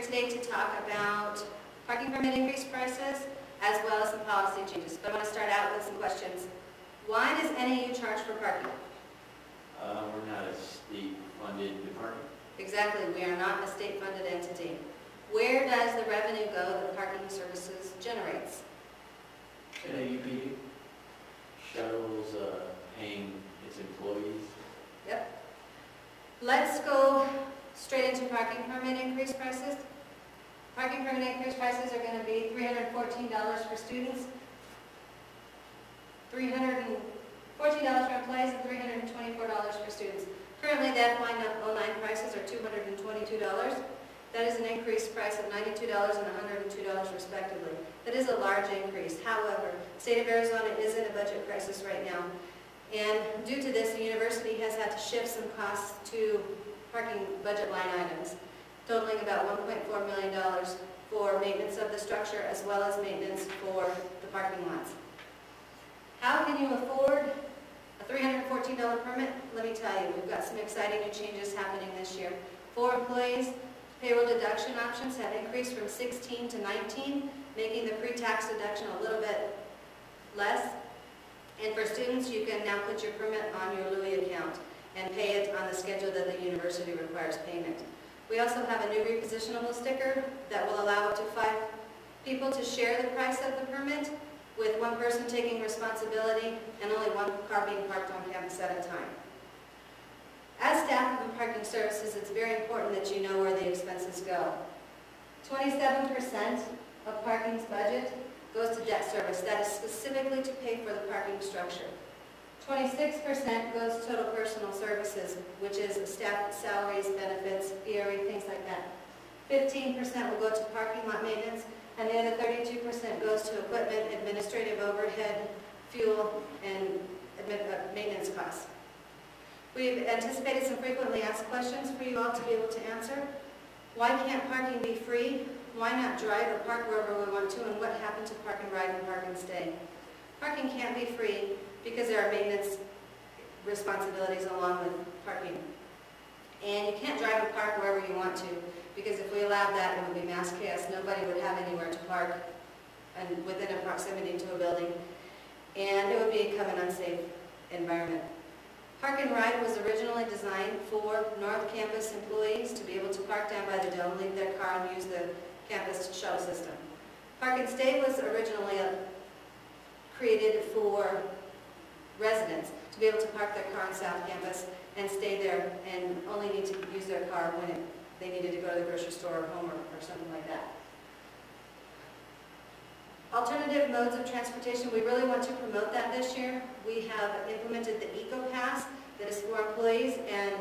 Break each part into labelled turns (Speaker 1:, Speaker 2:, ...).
Speaker 1: Today to talk about parking permit increase prices as well as some policy changes. But I want to start out with some questions. Why does NAU charge for parking?
Speaker 2: We're not a state-funded department.
Speaker 1: Exactly, we are not a state-funded entity. Where does the revenue go that parking services generates?
Speaker 2: NAUPD shuttles paying its employees.
Speaker 1: Yep. Let's go straight into parking permit increase prices. Parking permit increase prices are going to be $314 for students, $314 for employees, and $324 for students. Currently, the FY09 prices are $222. That is an increased price of $92 and $102 respectively. That is a large increase. However, the state of Arizona is in a budget crisis right now. And due to this, the university has had to shift some costs to parking budget line items, totaling about $1.4 million for maintenance of the structure as well as maintenance for the parking lots. How can you afford a $314 permit? Let me tell you, we've got some exciting new changes happening this year. For employees, payroll deduction options have increased from 16 to 19, making the pre-tax deduction a little bit less. And for students, you can now put your permit on your Louis account and pay it on the schedule that the university requires payment. We also have a new repositionable sticker that will allow up to 5 people to share the price of the permit, with one person taking responsibility and only one car being parked on campus at a time. As staff of the parking services, it's very important that you know where the expenses go. 27% of parking's budget goes to debt service. That is specifically to pay for the parking structure. 26% goes to total personal services, which is staff salaries, benefits, ERE, things like that. 15% will go to parking lot maintenance, and the other 32% goes to equipment, administrative overhead, fuel, and maintenance costs. We've anticipated some frequently asked questions for you all to be able to answer. Why can't parking be free? Why not drive or park wherever we want to? And what happened to park and ride and park and stay? Parking can't be free because there are maintenance responsibilities along with parking. And you can't drive or park wherever you want to, because if we allowed that, it would be mass chaos. Nobody would have anywhere to park and within a proximity to a building, and it would become an unsafe environment. Park and Ride was originally designed for North Campus employees to be able to park down by the dome, leave their car, and use the campus shuttle system. Park and Stay was originally created for residents to be able to park their car on South Campus and stay there and only need to use their car when they needed to go to the grocery store or home or something like that. Alternative modes of transportation, we really want to promote that this year. We have implemented the Eco Pass that is for employees and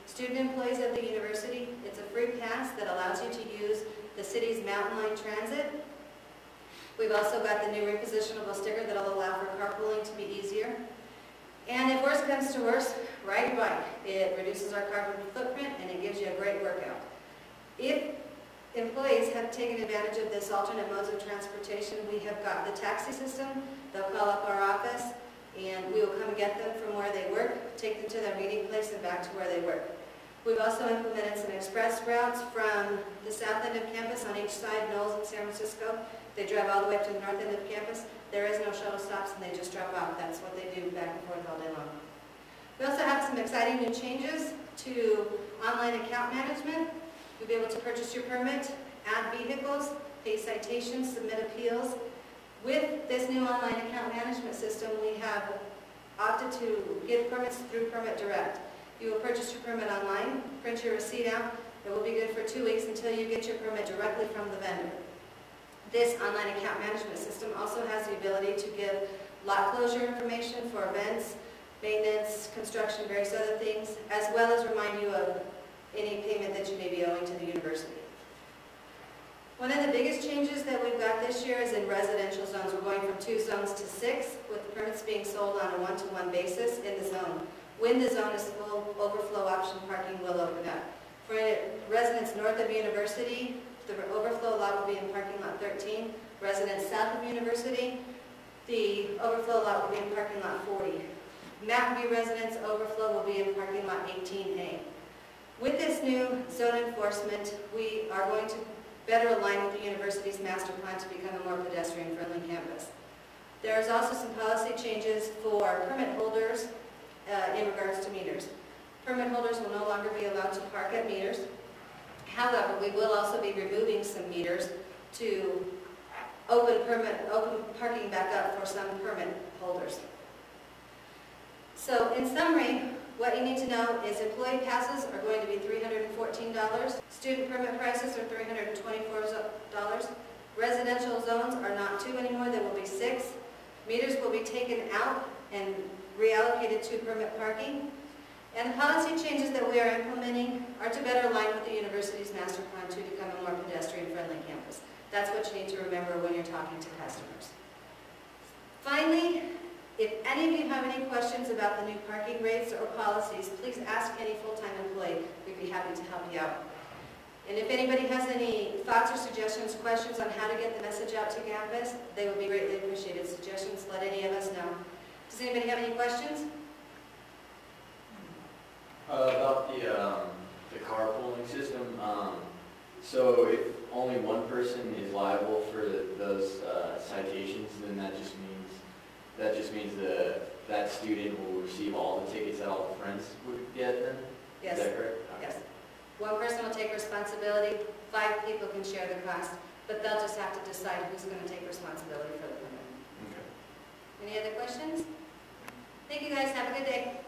Speaker 1: student employees of the university. It's a free pass that allows you to use the city's Mountain Line Transit. We've also got the new repositionable sticker that will allow for carpooling to be easier. And if worse comes to worse, ride your bike. It reduces our carbon footprint and it gives you a great workout. If employees have taken advantage of this alternate modes of transportation, we have got the taxi system. They'll call up our office and we will come get them from where they work, take them to their meeting place and back to where they work. We've also implemented some express routes from the south end of campus on each side, Knowles and San Francisco. They drive all the way up to the north end of campus. There is no shuttle stops and they just drop off. That's what they do back and forth all day long. We also have some exciting new changes to online account management. You'll be able to purchase your permit, add vehicles, pay citations, submit appeals. With this new online account management system, we have opted to give permits through Permit Direct. You will purchase your permit online, print your receipt out. It will be good for 2 weeks until you get your permit directly from the vendor. This online account management system also has the ability to give lot closure information for events, maintenance, construction, various other things, as well as remind you of any payment that you may be owing to the university. One of the biggest changes that we've got this year is in residential zones. We're going from 2 zones to 6, with the permits being sold on a one-to-one basis in the zone. When the zone is full, overflow option parking will open up. For residents north of University, the overflow lot will be in parking lot 13. Residents south of University, the overflow lot will be in parking lot 40. Mountain View residents overflow will be in parking lot 18A. With this new zone enforcement, we are going to better align with the university's master plan to become a more pedestrian-friendly campus. There's also some policy changes for permit holders in regards to meters. Permit holders will no longer be allowed to park at meters. However, we will also be removing some meters to open parking back up for some permit holders. So in summary, what you need to know is employee passes are going to be $314. Student permit prices are $324. Residential zones are not 2 anymore, there will be 6. Meters will be taken out and reallocated to permit parking. And the policy changes that we are implementing are to better align with the university's master plan to become a more pedestrian-friendly campus. That's what you need to remember when you're talking to customers. Finally, if any of you have any questions about the new parking rates or policies, please ask any full-time employee. We'd be happy to help you out. And if anybody has any thoughts or suggestions, questions on how to get the message out to campus, they would be greatly appreciated. Suggestions, let any of us know. Does anybody have any questions?
Speaker 2: About the carpooling system, so if only one person is liable for those citations, then that just means that student will receive all the tickets that all the friends would get then?
Speaker 1: Yes.
Speaker 2: Is that correct? Okay.
Speaker 1: Yes. One person will take responsibility, 5 people can share the cost, but they'll just have to decide who's going to take responsibility for the permit.
Speaker 2: Okay.
Speaker 1: Any other questions? Thank you guys, have a good day.